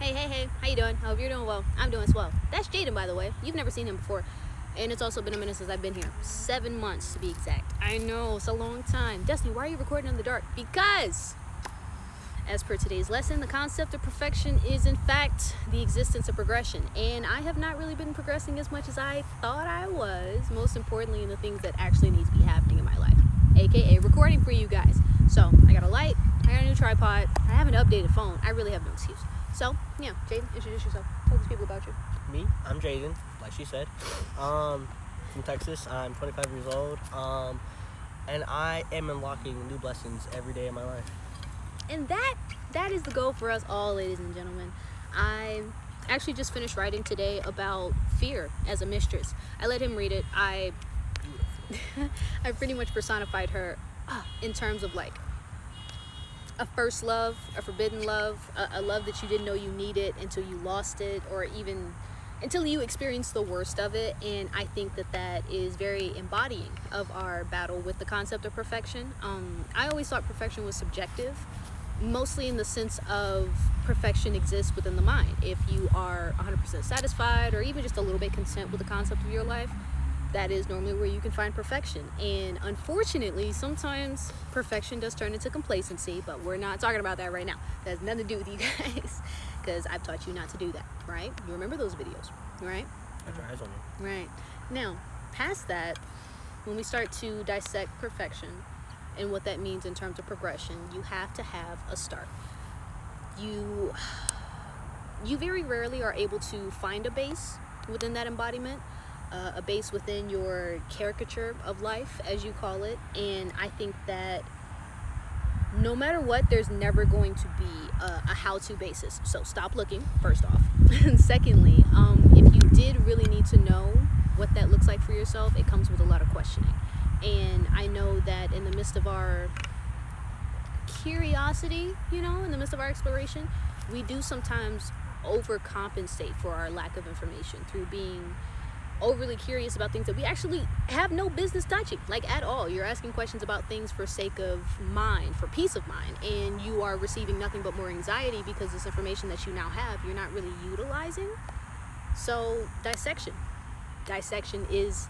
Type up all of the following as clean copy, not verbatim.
Hey, how you doing? Hope you're doing well. I'm doing swell. That's Jaden, by the way. You've never seen him before. And it's also been a minute since I've been here. 7 months, to be exact. I know, it's a long time. Destiny, why are you recording in the dark? Because, as per today's lesson, the concept of perfection is, in fact, the existence of progression. And I have not really been progressing as much as I thought I was, most importantly in the things that actually need to be happening in my life, aka recording for you guys. So, I got a light, I got a new tripod, I have an updated phone. I really have no excuse. So, yeah, Jaden, introduce yourself. Tell these people about you. Me, I'm Jaden, like she said. From Texas. I'm 25 years old. And I am unlocking new blessings every day of my life. And that is the goal for us all, ladies and gentlemen. I actually just finished writing today about fear as a mistress. I let him read it. I pretty much personified her in terms of like a first love, a forbidden love, a love that you didn't know you needed until you lost it, or even until you experienced the worst of it. And I think that is very embodying of our battle with the concept of perfection. I always thought perfection was subjective, mostly in the sense of perfection exists within the mind. If you are 100% satisfied or even just a little bit content with the concept of your life, that is normally where you can find perfection. And unfortunately, sometimes perfection does turn into complacency, but we're not talking about that right now. That has nothing to do with you guys, because I've taught you not to do that, right? You remember those videos, right? Got your eyes on me. Right. Now, past that, when we start to dissect perfection and what that means in terms of progression, you have to have a start. You very rarely are able to find a base within that embodiment, a base within your caricature of life, as you call it. And I think that no matter what, there's never going to be a how-to basis. So stop looking, first off. And secondly, if you did really need to know what that looks like for yourself, it comes with a lot of questioning. And I know that in the midst of our curiosity, in the midst of our exploration, we do sometimes overcompensate for our lack of information through being overly curious about things that we actually have no business touching, like at all. You're asking questions about things for sake of mind, for peace of mind, and you are receiving nothing but more anxiety because this information that you now have, you're not really utilizing. So dissection is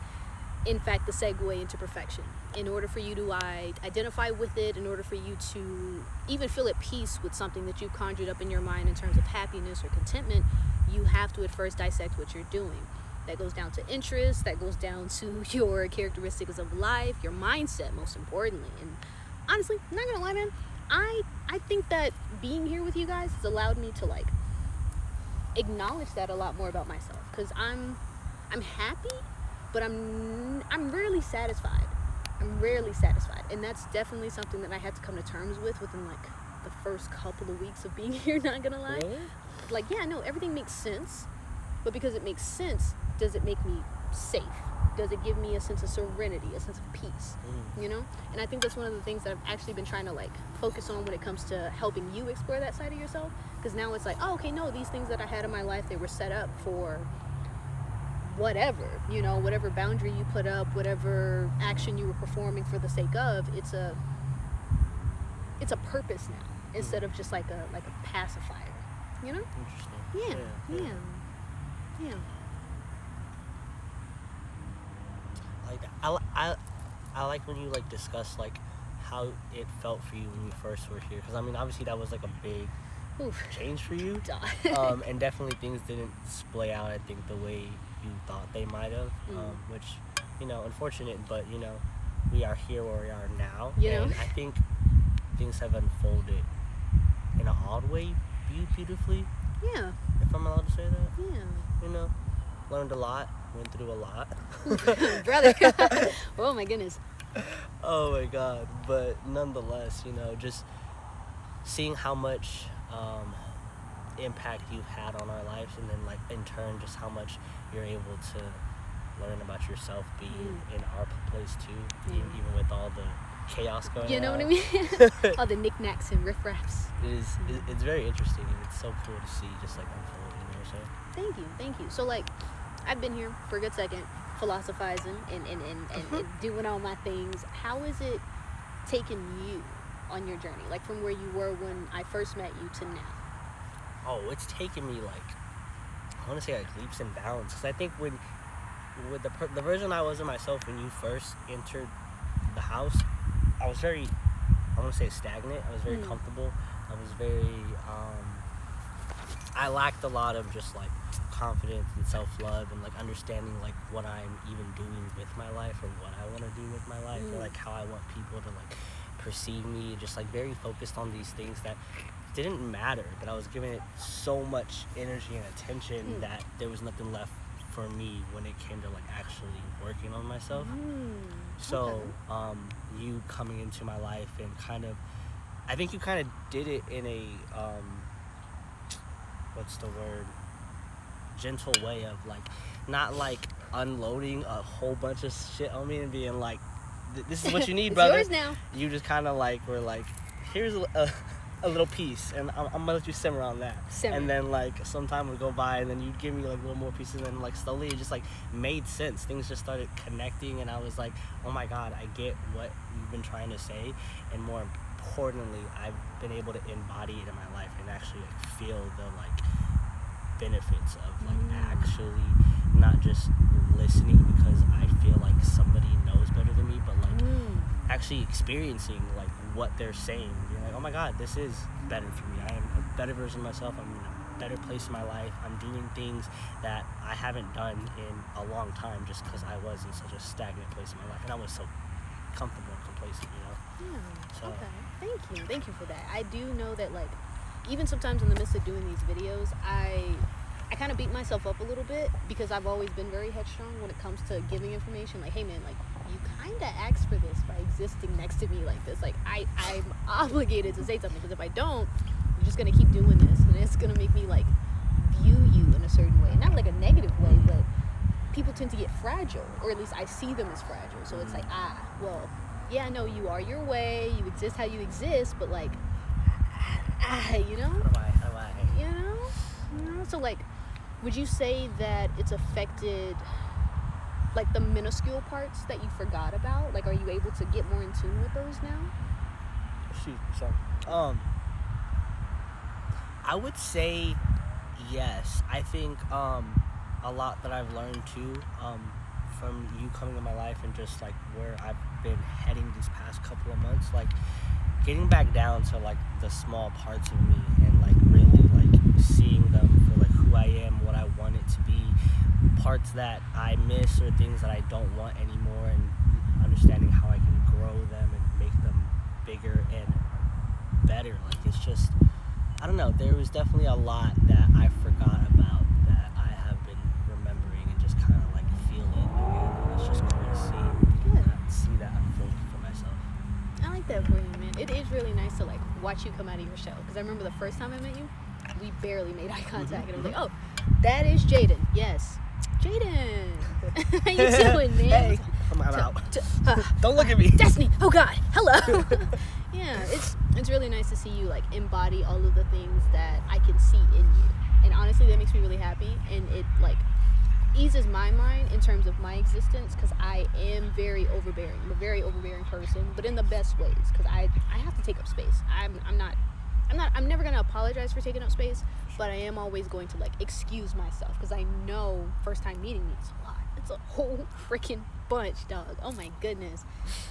in fact the segue into perfection. In order for you to identify with it, in order for you to even feel at peace with something that you've conjured up in your mind in terms of happiness or contentment, you have to at first dissect what you're doing. That goes down to interests, that goes down to your characteristics of life, your mindset, most importantly. And honestly, I'm not gonna lie, man, I think that being here with you guys has allowed me to like acknowledge that a lot more about myself, because I'm happy, but I'm rarely satisfied. And that's definitely something that I had to come to terms with within like the first couple of weeks of being here, not gonna lie. Really? Like, yeah, no, everything makes sense, but because it makes sense, does it make me safe? Does it give me a sense of serenity, a sense of peace? And I think that's one of the things that I've actually been trying to like focus on when it comes to helping you explore that side of yourself, because now it's like, oh, okay, no, these things that I had in my life, they were set up for whatever, whatever boundary you put up, whatever action you were performing for the sake of, it's a purpose now, instead of just like a pacifier, Interesting. Yeah. Like I like when you like discuss like how it felt for you when you first were here, because I mean obviously that was like a big change for you. And definitely things didn't splay out, I think, the way you thought they might have, which unfortunate, but we are here where we are now. And I think things have unfolded in an odd way, beautifully, if I'm allowed to say that. Learned a lot, went through a lot. Brother. Oh my goodness. Oh my god. But nonetheless, just seeing how much impact you've had on our lives, and then like in turn just how much you're able to learn about yourself being in our place too, even with all the chaos going on. You know what I mean? All the knickknacks and riffraffs. It's very interesting, and it's so cool to see just like unfolding. So Thank you. So like, I've been here for a good second, philosophizing and doing all my things. How is it taking you on your journey, like from where you were when I first met you to now? it's taken me like, I want to say like leaps and bounds, because I think with the version I was of myself when you first entered the house, I was very, I want to say stagnant. I was very comfortable. I was very I lacked a lot of just like confidence and self-love and like understanding like what I'm even doing with my life, or what I want to do with my life, or like how I want people to like perceive me. Just like very focused on these things that didn't matter, but I was giving it so much energy and attention that there was nothing left for me when it came to like actually working on myself. So you coming into my life and kind of, I think you kind of did it in a what's the word, gentle way of like not like unloading a whole bunch of shit on me and being like, this is what you need, it's brother. Yours now. You just kind of like were like, here's a little piece, and I'm gonna let you simmer on that. And then like some time would go by, and then you'd give me like little more pieces, and then like slowly it just like made sense. Things just started connecting, and I was like, oh my god, I get what you've been trying to say, and more importantly, I've been able to embody it in my life and actually like feel the like benefits of like actually not just listening because I feel like somebody knows better than me, but like actually experiencing like what they're saying. You're like, oh my god, this is better for me. I am a better version of myself. I'm in a better place in my life. I'm doing things that I haven't done in a long time just because I was in such a stagnant place in my life, and I was so comfortable and complacent, you know. So. Okay, thank you for that. I do know that like even sometimes in the midst of doing these videos, I kind of beat myself up a little bit because I've always been very headstrong when it comes to giving information. Like, hey man, like you kind of asked for this by existing next to me like this. Like I'm obligated to say something, because if I don't, you're just gonna keep doing this, and it's gonna make me like view you in a certain way, not like a negative way, but people tend to get fragile, or at least I see them as fragile. So it's like, well, yeah, I know you are your way, you exist how you exist, but like, you know? How do I? You know? So like, would you say that it's affected like the minuscule parts that you forgot about? Like, are you able to get more in tune with those now? Sorry. I would say yes. I think a lot that I've learned too from you coming in my life, and just like where I've been heading these past couple of months, like getting back down to like the small parts of me, and like really like seeing them for like who I am, what I want it to be, parts that I miss or things that I don't want anymore, and understanding how I can grow them and make them bigger and better. Like, it's just, I don't know, there was definitely a lot that I forgot about that I have been remembering and just kind of like feeling again, and it's just cool to see that unfold for myself. I like that for you, man. It is really nice to like watch you come out of your shell, because I remember the first time I met you, we barely made eye contact, and I was like, oh, that is Jaden. Yes, Jaden. How you doing, man? Hey, I'm out. Don't look at me. Destiny. Oh God. Hello. Yeah, it's really nice to see you like embody all of the things that I can see in you, and honestly, that makes me really happy, and it like eases my mind in terms of my existence, because I am very overbearing. I'm a very overbearing person, but in the best ways, because I have to take up space. I'm never gonna apologize for taking up space, but I am always going to like excuse myself, because I know first time meeting me, it's a lot. It's a whole freaking bunch, dog. Oh my goodness.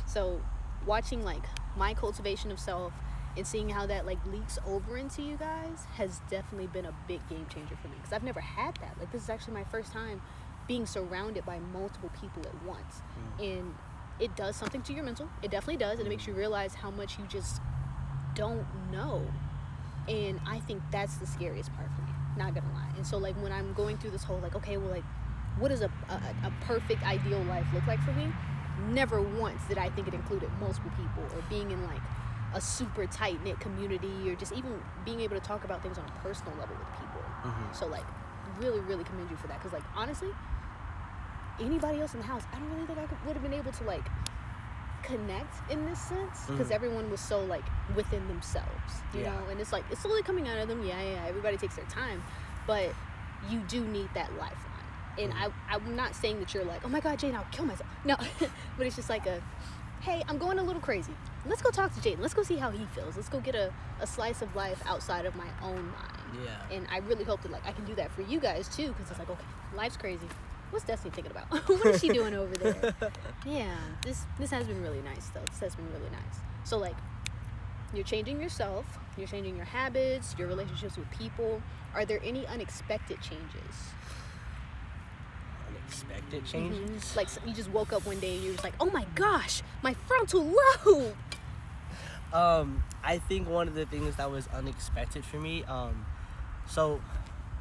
So watching like my cultivation of self and seeing how that like leaks over into you guys has definitely been a big game changer for me, because I've never had that. Like, this is actually my first time being surrounded by multiple people at once, and it does something to your mental. It definitely does, and it makes you realize how much you just don't know, and I think that's the scariest part for me, not gonna lie. And so like when I'm going through this whole like, okay, well, like what does a perfect ideal life look like for me, never once did I think it included multiple people, or being in like a super tight-knit community, or just even being able to talk about things on a personal level with people. So like really, really commend you for that, because like honestly, anybody else in the house, I don't really think I would have been able to like connect in this sense, because everyone was so like within themselves, you know, and it's like it's slowly coming out of them. Everybody takes their time, but you do need that lifeline. And I'm not saying that you're like, oh my God, Jane, I'll kill myself. No, but it's just like hey, I'm going a little crazy. Let's go talk to Jaden. Let's go see how he feels. Let's go get a slice of life outside of my own mind. Yeah. And I really hope that like I can do that for you guys too, because it's like, okay, life's crazy. What's Destiny thinking about? What is she doing over there? Yeah, this has been really nice though. This has been really nice. So like, you're changing yourself, you're changing your habits, your relationships with people. Are there any unexpected changes? Unexpected changes? Like you just woke up one day and you're just like, oh my gosh, my frontal lobe. I think one of the things that was unexpected for me, so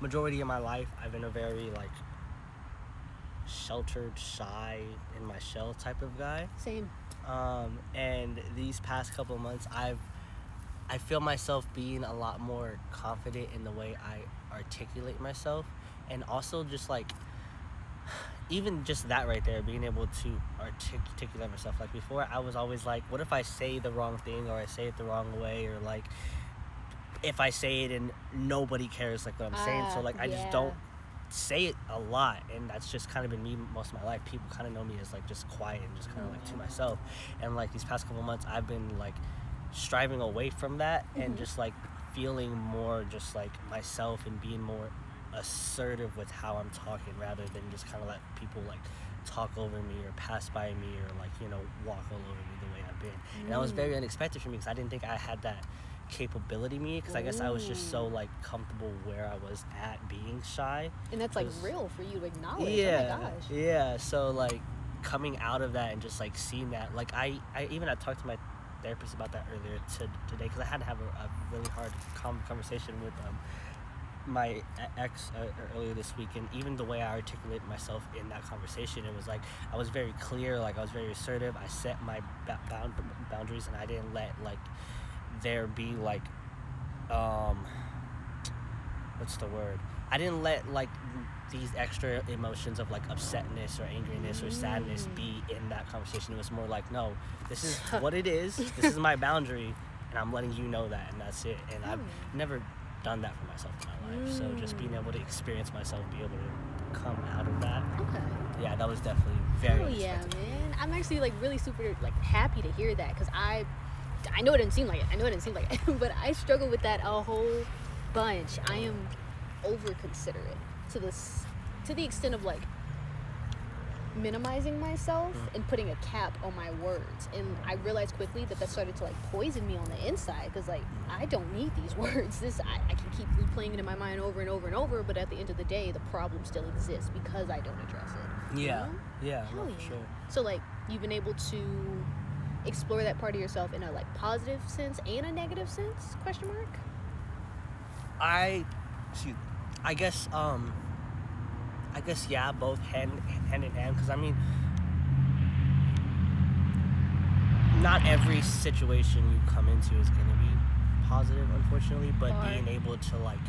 majority of my life I've been a very like sheltered, shy, in my shell type of guy. Same. And these past couple of months I feel myself being a lot more confident in the way I articulate myself, and also just like even just that right there, being able to articulate myself. Like before, I was always like, what if I say the wrong thing, or I say it the wrong way, or like if I say it and nobody cares like what I'm saying. So like I just don't say it a lot, and that's just kind of been me most of my life. People kind of know me as like just quiet and just kind of like to myself. And like these past couple months, I've been like striving away from that and just like feeling more just like myself and being more assertive with how I'm talking, rather than just kind of let people like talk over me or pass by me or like, you know, walk all over me the way I've been. And that was very unexpected for me, because I didn't think I had that capability in me, because I guess I was just so like comfortable where I was at being shy. And that's like real for you to acknowledge. Yeah. Oh my gosh. Yeah. So like coming out of that and just like seeing that, like I talked to my therapist about that earlier today, because I had to have a really hard conversation with my ex earlier this week, and even the way I articulated myself in that conversation, it was like I was very clear, like I was very assertive. I set my boundaries, and I didn't let like there be like what's the word? I didn't let like these extra emotions of like upsetness or angriness or sadness be in that conversation. It was more like, no, this is what it is. This is my boundary, and I'm letting you know that, and that's it. And I've never done that for myself in my life. So just being able to experience myself, be able to come out of that. Okay. Yeah, that was definitely very unexpected. Yeah, man. I'm actually like really super like happy to hear that, because I know it didn't seem like it. But I struggle with that a whole bunch. I am over considerate to the extent of like minimizing myself and putting a cap on my words, and I realized quickly that started to like poison me on the inside, because like I don't need these words. I can keep replaying it in my mind over and over and over, but at the end of the day the problem still exists because I don't address it. Yeah. You know? Yeah, no, for sure. So like you've been able to explore that part of yourself in a like positive sense and a negative sense? ? I guess yeah, both hand in hand, because I mean, not every situation you come into is going to be positive, unfortunately, but being able to like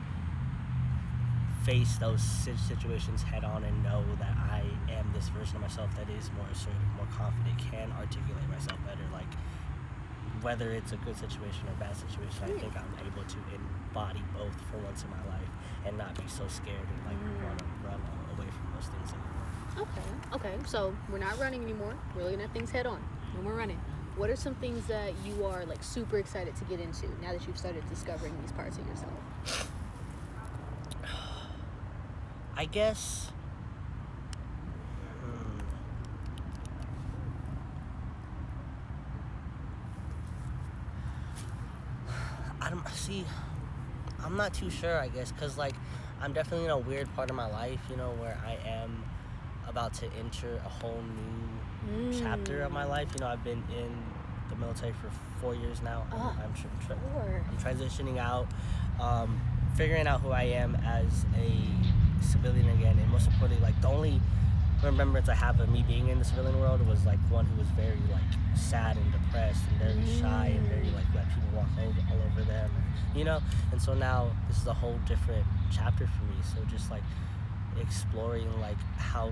face those situations head on and know that I am this version of myself that is more assertive, more confident, can articulate myself better, like whether it's a good situation or a bad situation, I think I'm able to embody both for once in my life and not be so scared and like run away from those things anymore. Okay, so we're not running anymore. We're looking at things head on. No more running. What are some things that you are like super excited to get into now that you've started discovering these parts of yourself? I guess I'm not too sure, I guess, because like I'm definitely in a weird part of my life, you know, where I am about to enter a whole new chapter of my life. You know, I've been in the military for 4 years now. I'm transitioning out, figuring out who I am as a civilian again, and most importantly, like the only remembrance I have of me being in the civilian world was like one who was very like sad and depressed and very shy and very like let people walk all over them, you know. And so now this is a whole different chapter for me. So just like exploring like how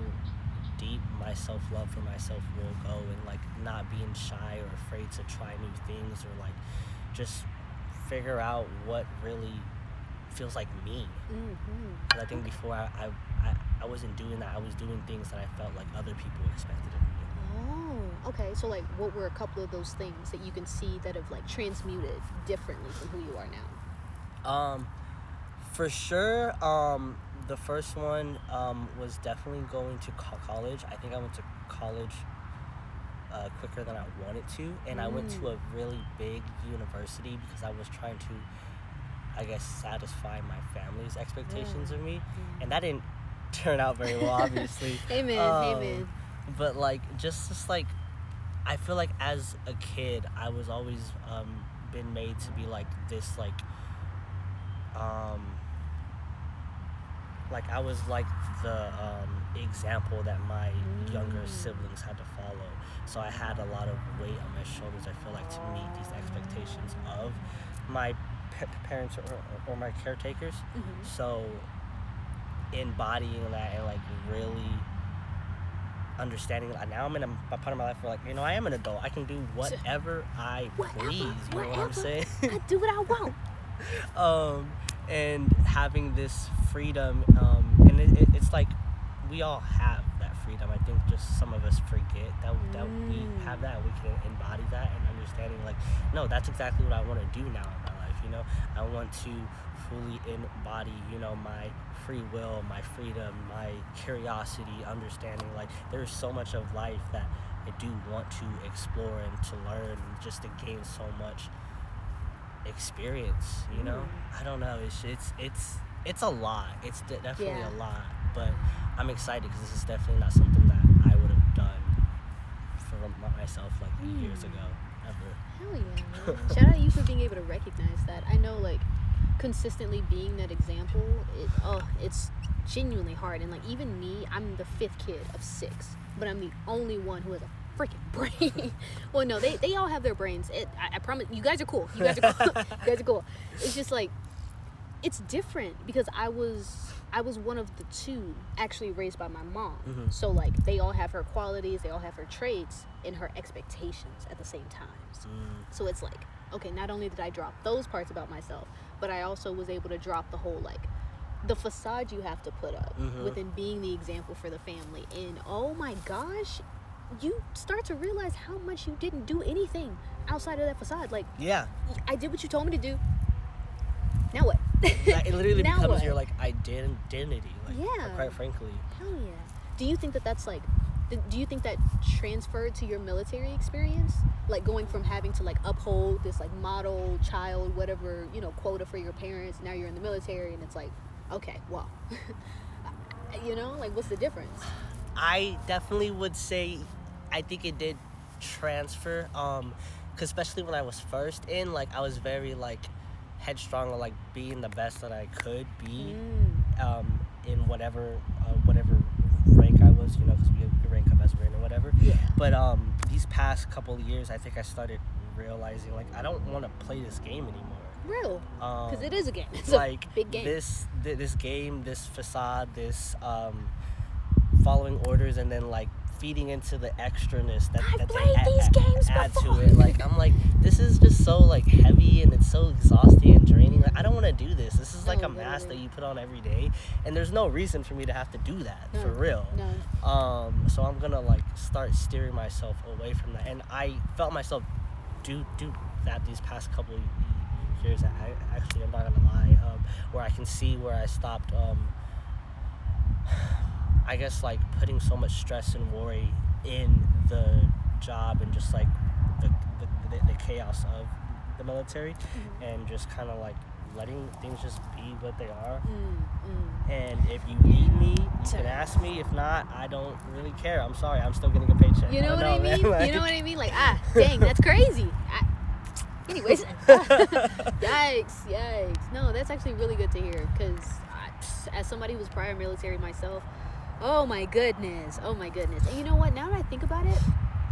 deep my self-love for myself will go, and like not being shy or afraid to try new things, or like just figure out what really feels like me. Because I think before I wasn't doing that. I was doing things that I felt like other people expected of me. Oh, okay. So like what were a couple of those things that you can see that have like transmuted differently from who you are now? For sure, the first one was definitely going to college. I think I went to college quicker than I wanted to, and I went to a really big university because I was trying to, I guess, satisfy my family's expectations of me, and that didn't turn out very well, obviously. Amen. But like, just like, I feel like as a kid, I was always been made to be like this, like I was like the example that my younger siblings had to follow. So I had a lot of weight on my shoulders, I feel like, to meet these expectations of my parents or my caretakers. So embodying that and like really understanding that now I'm in a part of my life where, like, you know, I am an adult. I can do whatever I please. You know what I'm saying? I do what I want. And having this freedom, and it's like we all have that freedom. I think just some of us forget that we have that. We can embody that and understanding, like, no, that's exactly what I want to do now in my life. You know, I want to fully embody, you know, my free will, my freedom, my curiosity, understanding. Like, there's so much of life that I do want to explore and to learn, just to gain so much experience. You know, I don't know. It's a lot. It's definitely a lot. But I'm excited because this is definitely not something that I would have done for myself like years ago, ever. Hell yeah, man. Shout out you for being able to recognize that. I know, like, consistently being that example, it's genuinely hard. And like, even me, I'm the 5th kid of 6, but I'm the only one who has a freaking brain. Well, no, they all have their brains. I promise, you guys are cool. You guys are cool. It's just like, it's different because I was one of the 2 actually raised by my mom. So like, they all have her qualities, they all have her traits and her expectations at the same time. So it's like, okay, not only did I drop those parts about myself, but I also was able to drop the whole, like, the facade you have to put up within being the example for the family. And oh my gosh, you start to realize how much you didn't do anything outside of that facade. Like, yeah, I did what you told me to do. Now what? It literally becomes your, like, identity. Like, quite frankly. Hell yeah. Do you think that that's like, do you think that transferred to your military experience? Like, going from having to, like, uphold this, like, model child, whatever, you know, quota for your parents. Now you're in the military and it's like, okay, well, you know, like, what's the difference? I definitely would say, I think it did transfer, because especially when I was first in, like, I was very, like, headstrong on, like, being the best that I could be, in whatever rank I was, you know, because we rank up as rank or whatever. Yeah. But these past couple of years, I think I started realizing, like, I don't want to play this game anymore. Real, because it is a game. It's like, a big game. This game, this facade, this following orders, and then, like, feeding into the extraness that they add to it. Like, I'm like, this is just so, like, heavy, and it's so exhausting and draining. Like, I don't want to do this. This is like a mask that you put on every day, and there's no reason for me to have to do that, for real. So I'm gonna, like, start steering myself away from that, and I felt myself do that these past couple years. I'm not gonna lie, where I can see where I stopped, I guess, like, putting so much stress and worry in the job and just, like, the chaos of the military, and just kind of, like, letting things just be what they are. And if you need me, you can ask me. If not, I don't really care. I'm sorry, I'm still getting a paycheck. You know what I mean? Like, you know what I mean? Like, dang, that's crazy. Anyways, yikes. No, that's actually really good to hear, because as somebody who's prior military myself, oh my goodness. And you know what? Now that I think about it,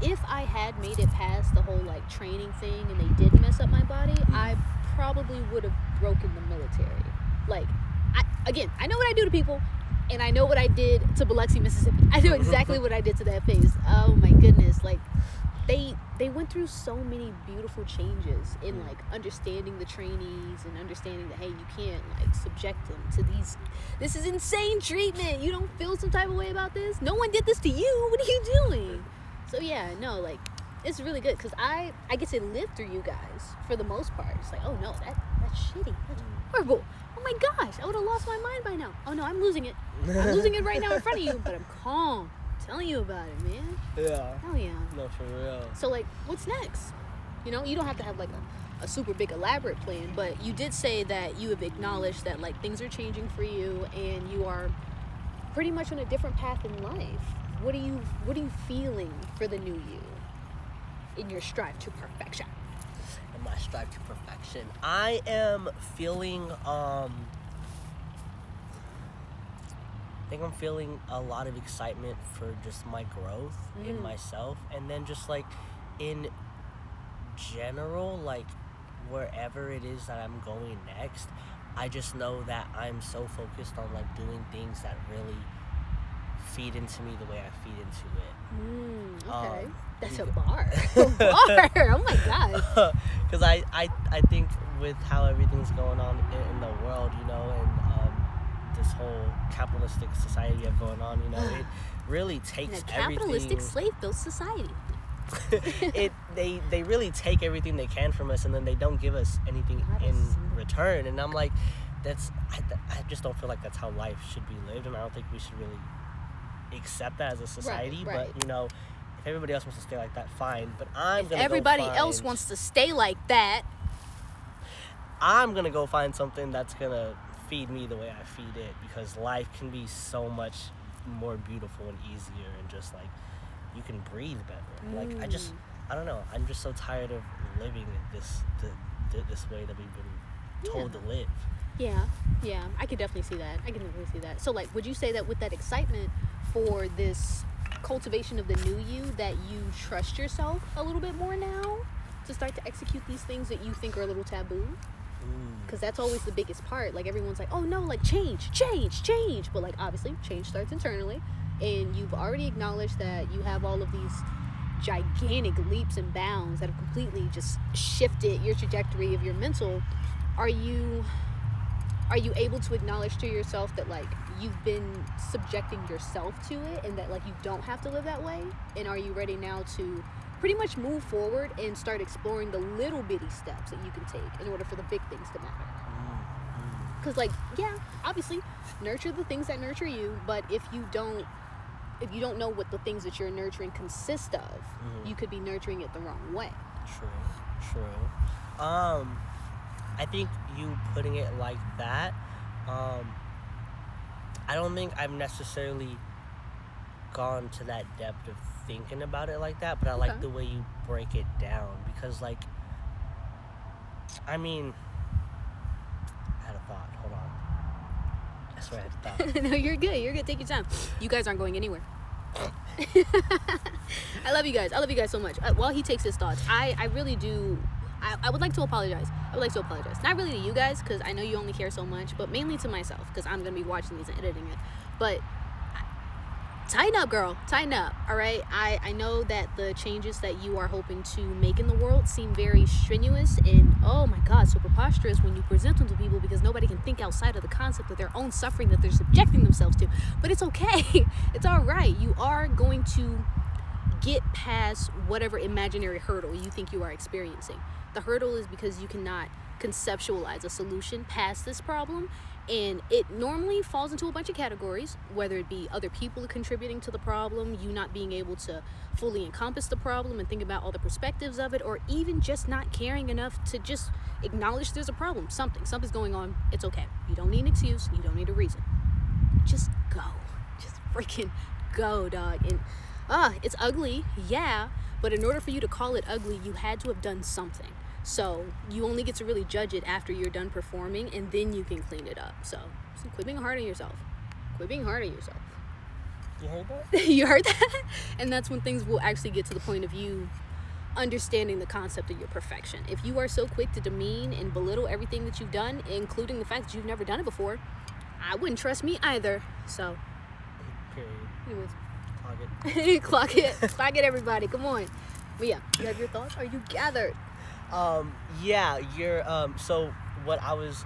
if I had made it past the whole, like, training thing and they did mess up my body, I probably would have broken the military. Like, I know what I do to people, and I know what I did to Biloxi, Mississippi. I know exactly what I did to that face. Oh my goodness. Like, they went through so many beautiful changes in, like, understanding the trainees and understanding that, hey, you can't, like, subject them to this is insane treatment. You don't feel some type of way about this? No one did this to you. What are you doing? So yeah, no, like, it's really good because I get to live through you guys for the most part. It's like, oh no, that's shitty. That's horrible. oh my gosh, I would have lost my mind by now. Oh no, I'm losing it. I'm losing it right now in front of you, but I'm calm. I'm telling you about it, man. Yeah. Hell yeah. No, for real. So, like, what's next? You know, you don't have to have, like, a super big elaborate plan, but you did say that you have acknowledged that, like, things are changing for you and you are pretty much on a different path in life. What are you feeling for the new you in your strive to perfection? In my strive to perfection, I am feeling I think I'm feeling a lot of excitement for just my growth in myself, and then just like in general, like wherever it is that I'm going next, I just know that I'm so focused on like doing things that really feed into me the way I feed into it. Okay. That's a bar. Oh my god. Because I think with how everything's going on in the world, you know, and this whole capitalistic society we have going on, you know, it really takes in a capitalistic everything. slave-built society. They really take everything they can from us, and then they don't give us anything in return. And I'm like, I just don't feel like that's how life should be lived, and I don't think we should really accept that as a society. Right. But you know, if everybody else wants to stay like that, fine. But everybody else wants to stay like that, I'm gonna go find something that's gonna feed me the way I feed it, because life can be so much more beautiful and easier, and just like you can breathe better. Like I don't know. I'm just so tired of living this way that we've been told to live. Yeah, I could definitely see that. So, like, would you say that with that excitement for this cultivation of the new you, that you trust yourself a little bit more now to start to execute these things that you think are a little taboo? Because that's always the biggest part. Like, everyone's like, oh no, like change. But like, obviously change starts internally, and you've already acknowledged that you have all of these gigantic leaps and bounds that have completely just shifted your trajectory of your mental. Are you able to acknowledge to yourself that, like, you've been subjecting yourself to it, and that, like, you don't have to live that way? And are you ready now to pretty much move forward and start exploring the little bitty steps that you can take in order for the big things to matter? Because, like, yeah, obviously nurture the things that nurture you, but if you don't know what the things that you're nurturing consist of, you could be nurturing it the wrong way. True. I think you putting it like that, I don't think I've necessarily gone to that depth of thinking about it like that, but I like the way you break it down, because, like, I mean, I had a thought. Hold on. I swear I had a thought. No, you're good. Take your time. You guys aren't going anywhere. I love you guys so much. While he takes his thoughts, I really do. I would like to apologize. Not really to you guys, because I know you only care so much, but mainly to myself, because I'm going to be watching these and editing it. But tighten up, girl. Tighten up, all right? I know that the changes that you are hoping to make in the world seem very strenuous and, oh my God, so preposterous when you present them to people, because nobody can think outside of the concept of their own suffering that they're subjecting themselves to. But it's okay. It's all right. You are going to get past whatever imaginary hurdle you think you are experiencing. The hurdle is because you cannot conceptualize a solution past this problem, and it normally falls into a bunch of categories, whether it be other people contributing to the problem, you not being able to fully encompass the problem and think about all the perspectives of it, or even just not caring enough to just acknowledge there's a problem. Something's going on. It's okay. You don't need an excuse. You don't need a reason. Just go. Just freaking go, dog. And it's ugly, yeah, but in order for you to call it ugly, you had to have done something. So you only get to really judge it after you're done performing, and then you can clean it up. So quit being hard on yourself. You heard that? You heard that? And that's when things will actually get to the point of you understanding the concept of your perfection. If you are so quick to demean and belittle everything that you've done, including the fact that you've never done it before, I wouldn't trust me either. So Period. Anyways. Clock it, everybody. Come on. But yeah, you have your thoughts? Are you gathered? Yeah, you're, so what I was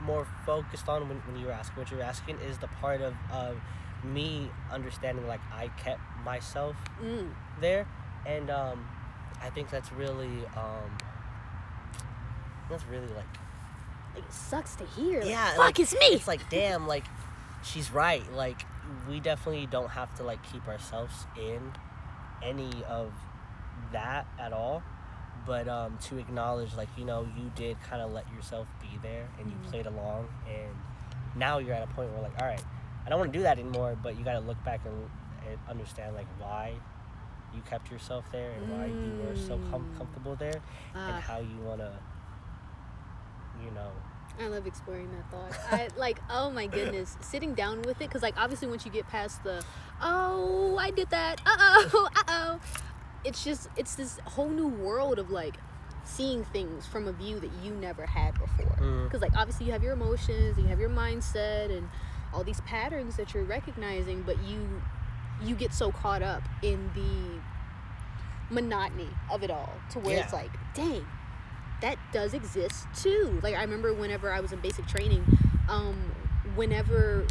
more focused on when you were asking what you were asking is the part of me understanding, like, I kept myself there, and I think that's really like Like, it sucks to hear. Like, yeah, fuck, like, it's me. It's like, damn, like, she's right. Like, we definitely don't have to, like, keep ourselves in any of that at all. But to acknowledge, like, you know, you did kind of let yourself be there and you played along, and now you're at a point where, like, all right, I don't want to do that anymore, but you got to look back and understand, like, why you kept yourself there and why you were so comfortable there and how you want to, you know. I love exploring that thought. I like, oh my goodness, sitting down with it, because, like, obviously once you get past the, oh, I did that, it's this whole new world of, like, seeing things from a view that you never had before. Because, like, obviously you have your emotions, you have your mindset, and all these patterns that you're recognizing, but you get so caught up in the monotony of it all to where it's like, dang, that does exist too. Like, I remember whenever I was in basic training, whenever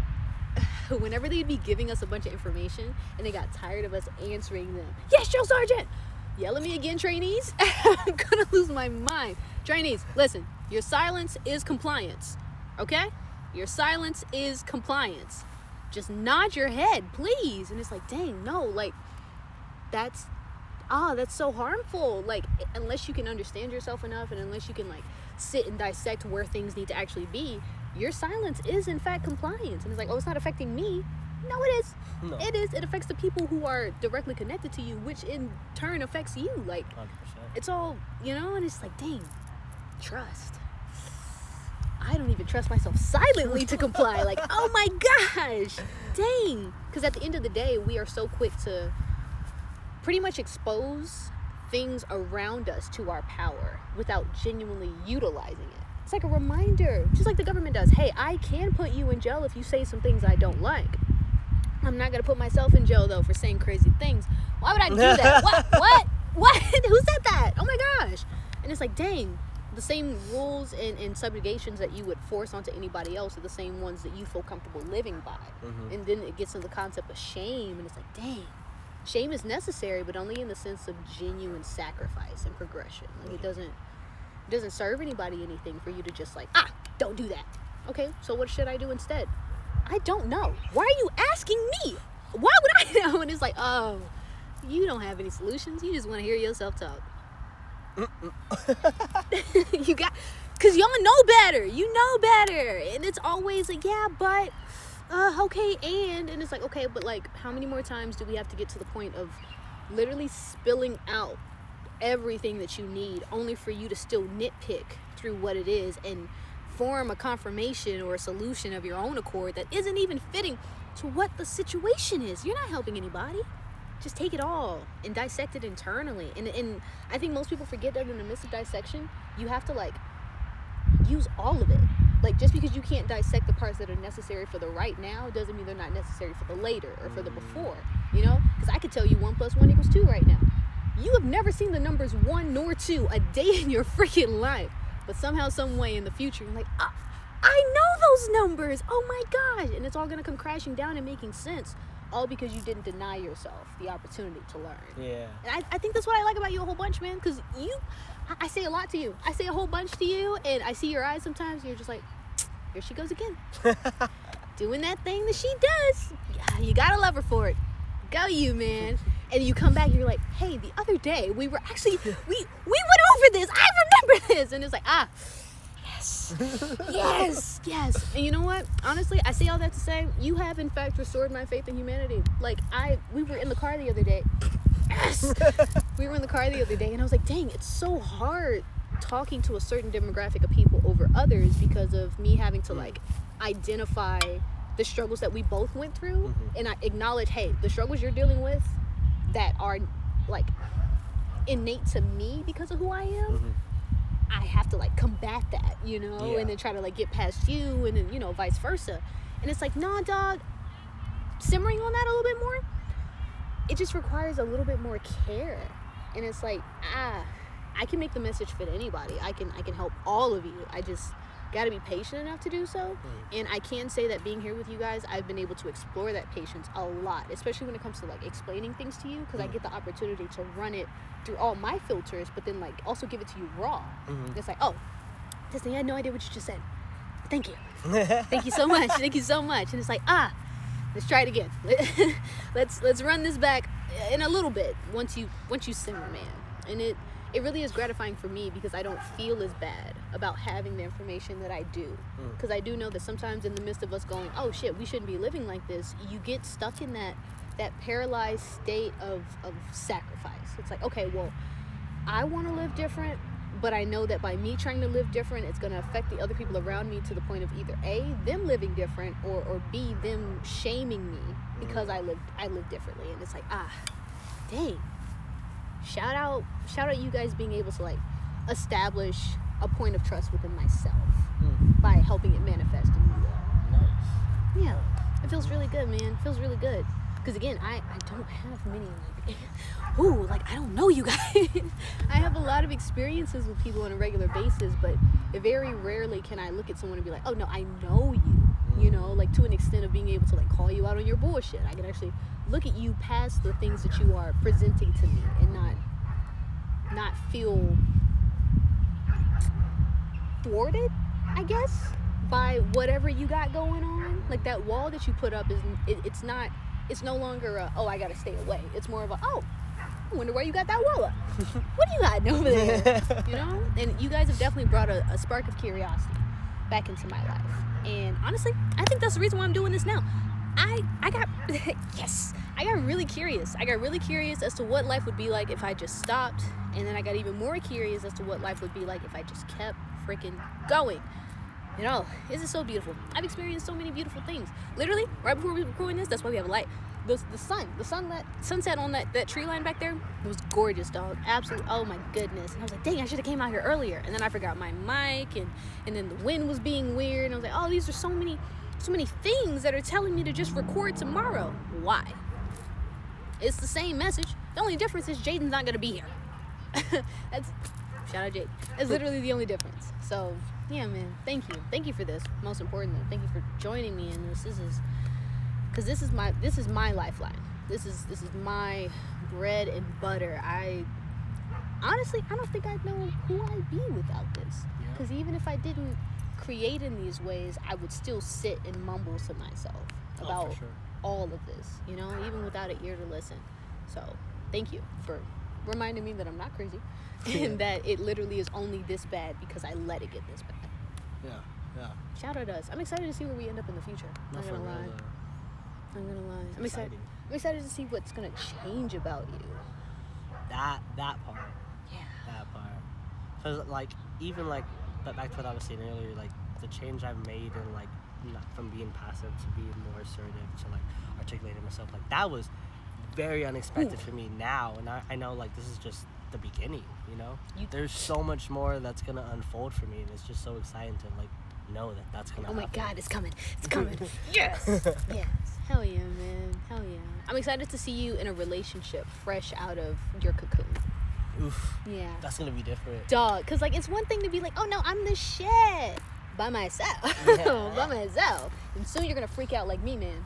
they'd be giving us a bunch of information and they got tired of us answering them, yes, drill sergeant, yell at me again, trainees. I'm gonna lose my mind. Trainees, listen, your silence is compliance, okay? Your silence is compliance. Just nod your head, please. And it's like, dang, no, like, that's so harmful. Like, unless you can understand yourself enough, and unless you can, like, sit and dissect where things need to actually be, your silence is in fact compliance. And it's like, oh, it's not affecting me. No, it is. No. It is. It affects the people who are directly connected to you, which in turn affects you. Like, 100%. It's all, you know, and it's like, dang, trust. I don't even trust myself silently to comply. Like, oh my gosh, dang. Because at the end of the day, we are so quick to pretty much expose things around us to our power without genuinely utilizing it. It's like a reminder, just like the government does. Hey, I can put you in jail if you say some things I don't like. I'm not going to put myself in jail, though, for saying crazy things. Why would I do that? What? Who said that? Oh my gosh. And it's like, dang. The same rules and subjugations that you would force onto anybody else are the same ones that you feel comfortable living by. And then it gets into the concept of shame, and it's like, dang, shame is necessary, but only in the sense of genuine sacrifice and progression. Like, it doesn't serve anybody anything for you to just, like, don't do that. Okay, so what should I do instead? I don't know. Why are you asking me? Why would I know? And it's like, oh, you don't have any solutions. You just want to hear yourself talk. Because y'all know better. You know better. And it's always like, yeah, but okay, and it's like, okay, but, like, how many more times do we have to get to the point of literally spilling out everything that you need only for you to still nitpick through what it is and form a confirmation or a solution of your own accord that isn't even fitting to what the situation is? You're not helping anybody. Just take it all and dissect it internally. And I think most people forget that in the midst of dissection, you have to, like, use all of it. Like, just because you can't dissect the parts that are necessary for the right now doesn't mean they're not necessary for the later or for the before, you know? Because I could tell you 1 + 1 = 2 right now. You have never seen the numbers 1 nor 2 a day in your freaking life. But somehow, some way in the future, you're like, I know those numbers. Oh my gosh. And it's all going to come crashing down and making sense. All because you didn't deny yourself the opportunity to learn. Yeah. And I think that's what I like about you a whole bunch, man. Because I say a lot to you. I say a whole bunch to you, and I see your eyes sometimes, and you're just like, here she goes again. Doing that thing that she does. Yeah, you gotta love her for it. Go you, man. And you come back, and you're like, hey, the other day, we were actually, we went over this. I remember this. And it's like, yes. And you know what? Honestly, I say all that to say, you have in fact restored my faith in humanity. Like, we were in the car the other day. Yes! We were in the car the other day, and I was like, dang, it's so hard talking to a certain demographic of people over others because of me having to, like, identify the struggles that we both went through, and I acknowledge, hey, the struggles you're dealing with that are, like, innate to me because of who I am, I have to, like, combat that, you know, and then try to, like, get past you, and then, you know, vice versa. And it's like, nah, dog, simmering on that a little bit more, it just requires a little bit more care. And it's like, I can make the message fit anybody. I can help all of you. I just got to be patient enough to do so. And I can say that being here with you guys, I've been able to explore that patience a lot, especially when it comes to, like, explaining things to you, because I get the opportunity to run it through all my filters, but then, like, also give it to you raw. It's like, oh, Disney, I had no idea what you just said. Thank you. Thank you so much. Thank you so much. And it's like, let's try it again. let's run this back in a little bit once you simmer, man. And it really is gratifying for me because I don't feel as bad about having the information that I do. Because I do know that sometimes in the midst of us going, oh shit, we shouldn't be living like this, you get stuck in that paralyzed state of sacrifice. It's like, okay, well, I want to live different, but I know that by me trying to live different, it's going to affect the other people around me to the point of either A, them living different, or B, them shaming me because I live differently. And it's like, dang. Shout out you guys being able to like establish a point of trust within myself by helping it manifest in you all. Nice. Yeah. It feels really good, man. It feels really good. Because again, I don't have many I don't know you guys. I have a lot of experiences with people on a regular basis, but very rarely can I look at someone and be like, oh no, I know you, like to an extent of being able to like call you out on your bullshit. I can actually look at you past the things that you are presenting to me and not feel thwarted, I guess, by whatever you got going on. Like that wall that you put up it's no longer I gotta stay away. It's more of I wonder where you got that wall up. What do you got over there? And you guys have definitely brought a spark of curiosity back into my life. And honestly, I think that's the reason why I'm doing this now. I got I got really curious. I got really curious as to what life would be like if I just stopped, and then I got even more curious as to what life would be like if I just kept freaking going. This is so beautiful. I've experienced so many beautiful things. Literally, right before we were recording this, that's why we have a light. The sunset on that tree line back there was gorgeous, dog. Absolutely. Oh my goodness. And I was like, dang, I should have came out here earlier. And then I forgot my mic, and then the wind was being weird. And I was like, oh, these are so many things that are telling me to just record tomorrow. Why? It's the same message. The only difference is Jaden's not gonna be here. Shout out Jade. That's literally the only difference. So yeah, man, thank you for this. Most importantly, thank you for joining me in this. This is my lifeline. This is my bread and butter. I honestly don't think I'd know who I'd be without this. Because even if I didn't create in these ways, I would still sit and mumble to myself about all of this, even without an ear to listen. So thank you for reminding me that I'm not crazy and that it literally is only this bad because I let it get this bad. Yeah. Shout out to us. I'm excited to see where we end up in the future. I'm gonna lie. I'm excited to see what's gonna change about you. That part. Yeah. That part. Because but back to what I was saying earlier, like the change I've made in like not from being passive to being more assertive to like articulating myself, like that was very unexpected for me now, and I know like this is just the beginning, there's so much more that's gonna unfold for me, and it's just so exciting to like know that's gonna happen. God, it's coming yes hell yeah, man, hell yeah. I'm excited to see you in a relationship fresh out of your cocoon. Oof. Yeah, that's gonna be different, dog, because like it's one thing to be like, oh no, I'm the shit by myself. By myself, and soon you're gonna freak out like me, man.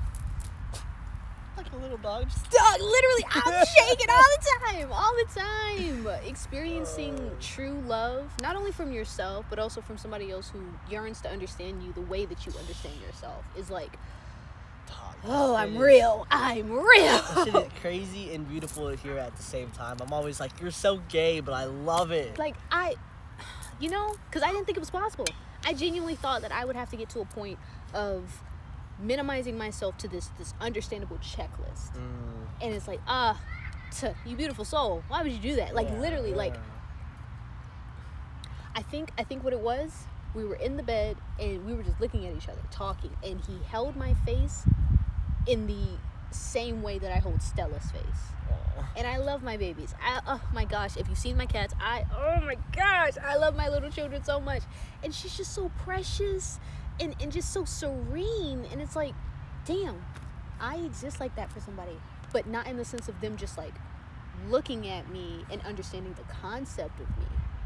Like a little dog. Dog, literally, I'm shaking all the time. Experiencing true love, not only from yourself, but also from somebody else who yearns to understand you the way that you understand yourself, is like, I'm real. That shit is crazy and beautiful to hear at the same time. I'm always like, you're so gay, but I love it. Like, because I didn't think it was possible. I genuinely thought that I would have to get to a point of minimizing myself to this understandable checklist. And it's like, you beautiful soul, why would you do that? Like, literally, like, I think what it was, we were in the bed and we were just looking at each other, talking, and he held my face in the same way that I hold Stella's face. And I love my babies. Oh my gosh, if you've seen my cats, I love my little children so much. And she's just so precious and just so serene. And it's like, damn, I exist like that for somebody. But not in the sense of them just like looking at me and understanding the concept of me.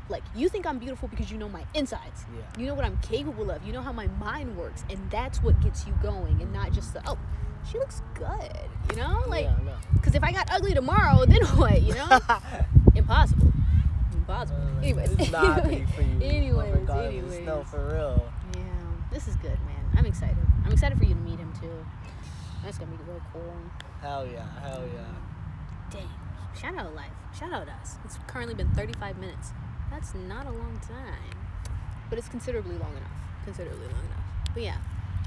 Like, you think I'm beautiful because you know my insides. Yeah. You know what I'm capable of. You know how my mind works. And that's what gets you going. And not just the, she looks good, Like, because if I got ugly tomorrow, then what, Impossible. impossible. Anyways. It's not big for you. Anyways. No, for real. Yeah, this is good, man. I'm excited. I'm excited for you to meet him too. That's gonna be real cool. Hell yeah. Dang. Shout out life. Shout out us. It's currently been 35 minutes. That's not a long time, but it's considerably long enough. But yeah,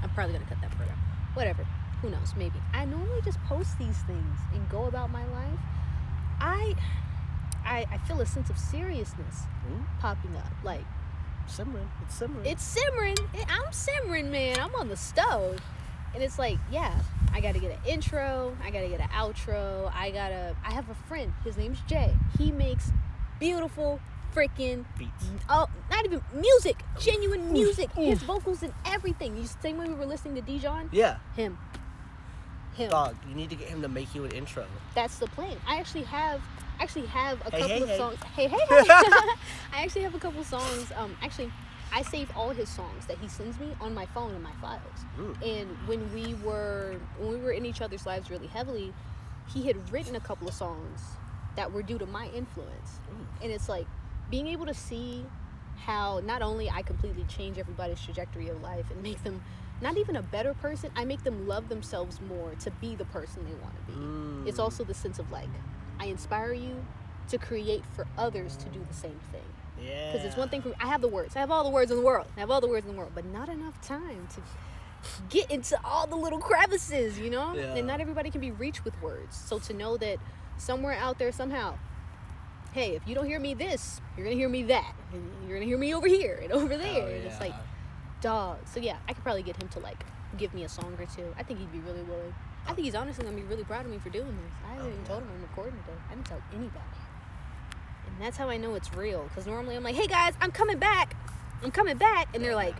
I'm probably gonna cut that part out. Whatever. Who knows? Maybe. I normally just post these things and go about my life. I feel a sense of seriousness popping up. Like, simmering. It's simmering. I'm simmering, man. I'm on the stove. And it's like, yeah, I got to get an intro. I got to get an outro. I have a friend. His name's Jay. He makes beautiful freaking beats. Oh, not even music. Genuine music. His vocals and everything. You same way we were listening to Dijon? Yeah. Him. Dog, you need to get him to make you an intro. That's the plan. I actually have a couple of songs. Hey. I actually have a couple songs. I save all his songs that he sends me on my phone in my files. And when we were in each other's lives really heavily, he had written a couple of songs that were due to my influence. And it's like being able to see how not only I completely change everybody's trajectory of life and make them not even a better person, I make them love themselves more to be the person they want to be. It's also the sense of like, I inspire you to create for others to do the same thing. Yeah. Because it's one thing for me, I have the words. I have all the words in the world. But not enough time to get into all the little crevices, you know? Yeah. And not everybody can be reached with words. So to know that somewhere out there somehow, hey, if you don't hear me this, you're going to hear me that. And you're going to hear me over here and over there. And it's like, dog. So yeah, I could probably get him to like give me a song or two. I think he'd be really willing. I think he's honestly gonna be really proud of me for doing this. I haven't even told him I'm recording today. I didn't tell anybody. And that's how I know it's real. Because normally I'm like, hey guys, I'm coming back. And they're like,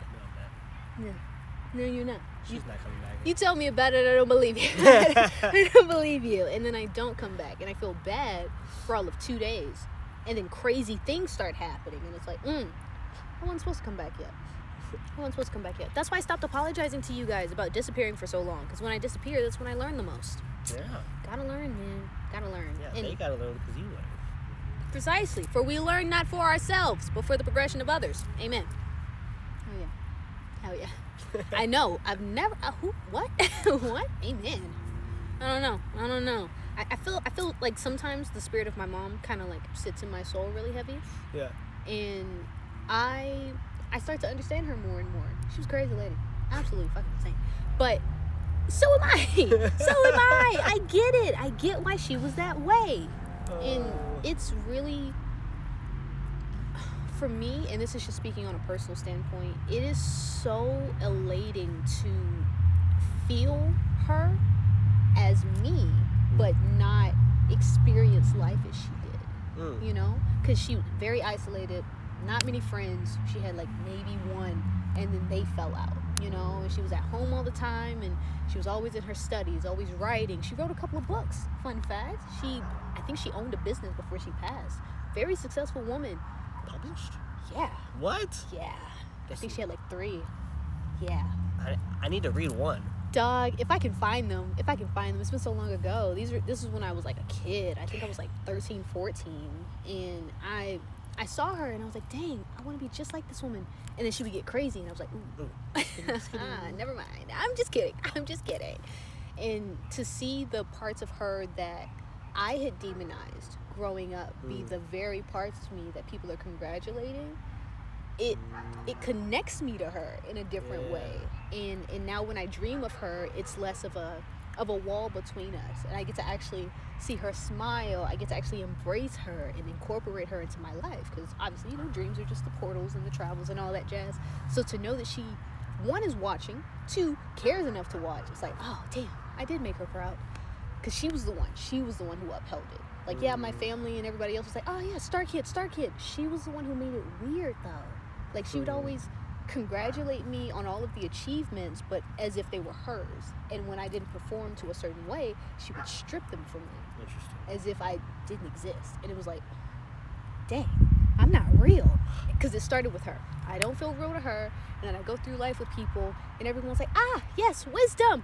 no, you're not. She's not coming back. You tell me about it, I don't believe you. I don't believe you. And then I don't come back. And I feel bad for all of 2 days. And then crazy things start happening. And it's like, I wasn't supposed to come back yet. That's why I stopped apologizing to you guys about disappearing for so long. Because when I disappear, that's when I learn the most. Yeah. Gotta learn, man. Gotta learn. Yeah, they gotta learn because you learn. Precisely. For we learn not for ourselves, but for the progression of others. Amen. Hell yeah. I know. I've never... what? What? Amen. I don't know. I feel like sometimes the spirit of my mom kind of like sits in my soul really heavy. Yeah. And I start to understand her more and more. She was a crazy lady. Absolutely fucking insane. But so am I. I get it. I get why she was that way. And it's really, for me, and this is just speaking on a personal standpoint, it is so elating to feel her as me, but not experience life as she did. You know? Because she was very isolated. Not many friends. She had like maybe one, and then they fell out, you know, and she was at home all the time, and she was always in her studies, always writing. She wrote a couple of books. Fun fact, I think she owned a business before she passed. Very successful woman. Published? Yeah. What? Yeah. I think she had like 3. Yeah. I need to read one. Dog, if I can find them. It's been so long ago. This is when I was like a kid. I think I was like 13, 14, and I saw her and I was like, dang, I want to be just like this woman. And then she would get crazy and I was like, ooh. Never mind. I'm just kidding. And to see the parts of her that I had demonized growing up be the very parts to me that people are congratulating, it connects me to her in a different way. And now when I dream of her, it's less of a wall between us, and I get to actually see her smile. I get to actually embrace her and incorporate her into my life, because obviously, you know, dreams are just the portals and the travels and all that jazz. So to know that she, 1, is watching, 2, cares enough to watch, it's like, oh damn, I did make her proud, because she was the one who upheld it. Like, yeah, my family and everybody else was like, oh yeah, star kid. She was the one who made it weird though. Like, she would always congratulate me on all of the achievements, but as if they were hers. And when I didn't perform to a certain way, she would strip them from me. Interesting. As if I didn't exist. And it was like, dang, I'm not real. Because it started with her. I don't feel real to her. And then I go through life with people, and everyone's like, yes, wisdom,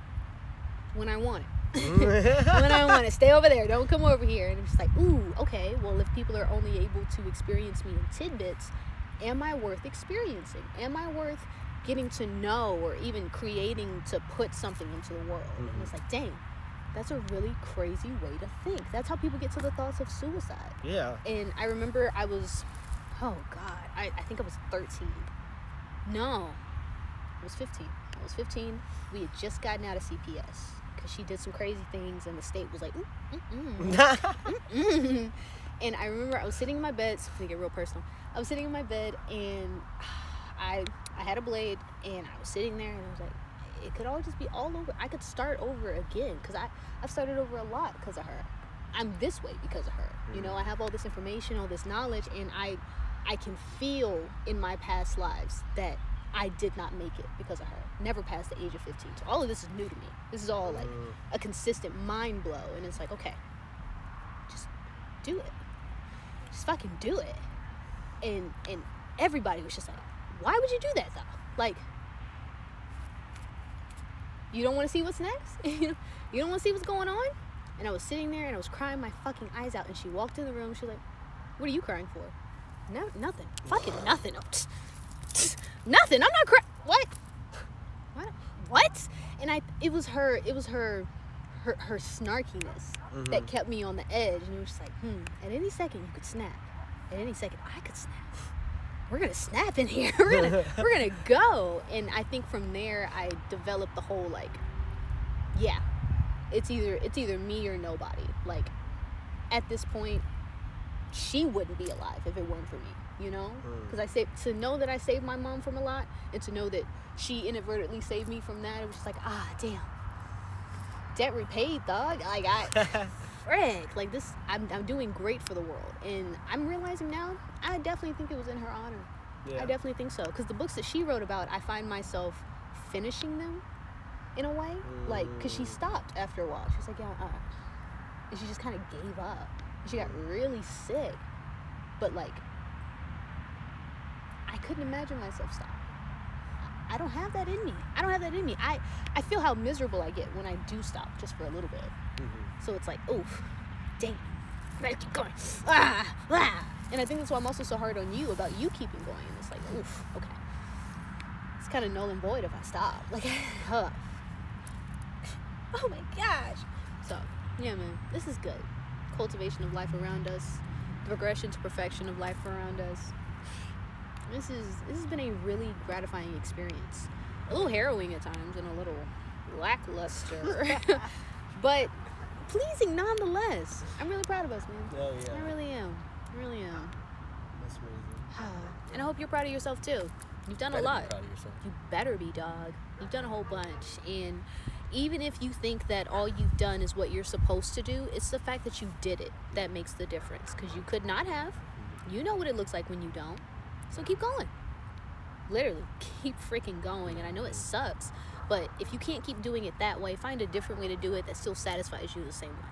when I want it. When I want to stay over there, don't come over here. And I'm just like, ooh, okay, well, if people are only able to experience me in tidbits, am I worth experiencing? Am I worth getting to know, or even creating to put something into the world? And it's like, dang, that's a really crazy way to think. That's how people get to the thoughts of suicide. Yeah. And I remember I was, oh God, I think I was 13. No, I was 15. I was 15. We had just gotten out of CPS because she did some crazy things, and the state was like, And I remember I was sitting in my bed, so to get real personal, I was sitting in my bed, and I had a blade, and I was sitting there, and I was like, it could all just be all over. I could start over again, because I've started over a lot because of her. I'm this way because of her. You know, I have all this information, all this knowledge, and I can feel in my past lives that I did not make it because of her. Never past the age of 15. So all of this is new to me. This is all like a consistent mind blow. And it's like, okay, just do it. Just fucking do it. And everybody was just like, why would you do that though? Like, you don't want to see what's next? You don't want to see what's going on? And I was sitting there and I was crying my fucking eyes out. And she walked in the room. She was like, what are you crying for? No, nothing. Fucking nothing. Nothing. I'm not crying. What? And it was her snarkiness that kept me on the edge. And it was just like, at any second you could snap. At any second I could snap. We're gonna snap in here. We're gonna go. And I think from there I developed the whole like, yeah, it's either me or nobody. Like, at this point, she wouldn't be alive if it weren't for me, you know? Because to know that I saved my mom from a lot, and to know that she inadvertently saved me from that, it was just like, damn, debt repaid, dog. Like, frick, like this, I'm doing great for the world, and I'm realizing now, I definitely think it was in her honor. Yeah. I definitely think so, because the books that she wrote about, I find myself finishing them in a way, like, because she stopped after a while. She was like, yeah, and she just kind of gave up. She got really sick, but like, I couldn't imagine myself stopping. I don't have that in me. I feel how miserable I get when I do stop just for a little bit. So it's like, oof, dang, I gotta keep going. And I think that's why I'm also so hard on you about you keeping going. And it's like, oof, okay. It's kind of null and void if I stop. Like, oh my gosh. So, yeah, man, this is good. Cultivation of life around us, the progression to perfection of life around us. This has been a really gratifying experience. A little harrowing at times and a little lackluster, but pleasing nonetheless. I'm really proud of us, man. Oh, yeah. I really am. That's amazing. And I hope you're proud of yourself too. You've done a lot. Be proud of yourself. You better be, dog. You've done a whole bunch, and even if you think that all you've done is what you're supposed to do, it's the fact that you did it that makes the difference, because you could not have. You know what it looks like when you don't. So keep going. Literally, keep freaking going. And I know it sucks, but if you can't keep doing it that way, find a different way to do it that still satisfies you the same way.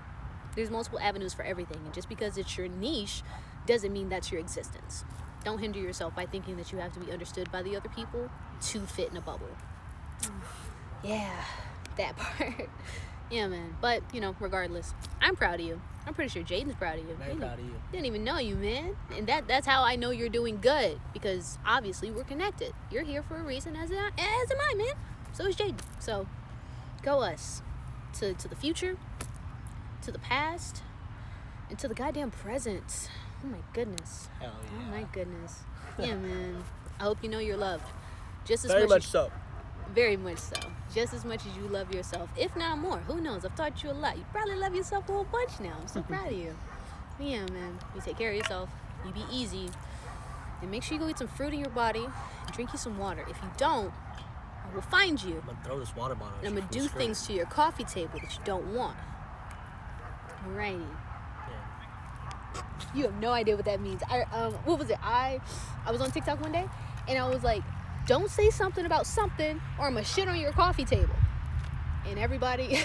There's multiple avenues for everything, and just because it's your niche doesn't mean that's your existence. Don't hinder yourself by thinking that you have to be understood by the other people to fit in a bubble. Yeah, that part. Yeah, man. But, regardless, I'm proud of you. I'm pretty sure Jaden's proud of you. Very proud of you. Didn't even know you, man. And that's how I know you're doing good, because obviously we're connected. You're here for a reason, as am I, man. So is Jaden. So go us to the future, to the past, and to the goddamn present. Oh my goodness. Hell yeah. Oh my goodness. Yeah, man. I hope you know you're loved. Just as Very much so. Very much so. Just as much as you love yourself, if not more. Who knows? I've taught you a lot. You probably love yourself a whole bunch now. I'm so proud of you. But yeah, man. You take care of yourself. You be easy. And make sure you go eat some fruit in your body and drink you some water. If you don't, I will find you. I'm going to throw this water bottle at you. And I'm going to do things to your coffee table that you don't want. Alrighty. Yeah. You have no idea what that means. What was it? I was on TikTok one day, and I was like, don't say something about something or I'm going to shit on your coffee table. And everybody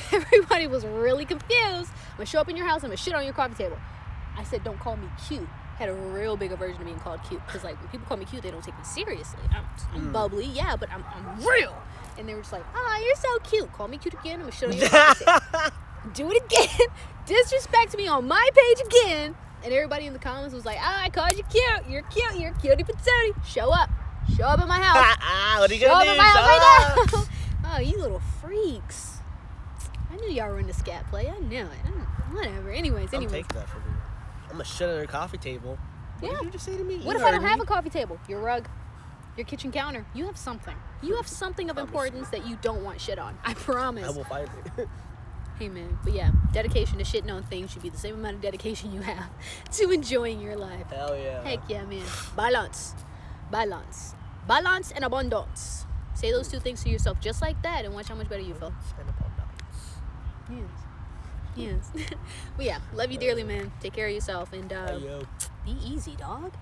was really confused. I'm going to show up in your house, I'm going to shit on your coffee table. I said, don't call me cute. Had a real big aversion to being called cute, because like when people call me cute, they don't take me seriously. I'm bubbly, yeah, but I'm real. And they were just like, you're so cute. Call me cute again, I'm going to shit on your coffee table. do it again, disrespect me on my page again, and everybody in the comments was like, I called you cute. You're cute. You're cutie patootie. Show up at my house. What are you gonna do? Show up at my house right now. Oh, you little freaks. I knew y'all were into scat play. I knew it. Whatever. Anyways. I'm taking that from you. I'm gonna shit on your coffee table. What did you just say to me? What if I don't have a coffee table? Your rug, your kitchen counter. You have something. You have something of importance that you don't want shit on. I promise. I will find it. Hey man, but yeah, dedication to shitting on things should be the same amount of dedication you have to enjoying your life. Hell yeah. Heck yeah, man. Balance and abundance. Say those two things to yourself just like that, and watch how much better you feel. Yes. But yeah, love you dearly, man. Take care of yourself, and be easy, dog.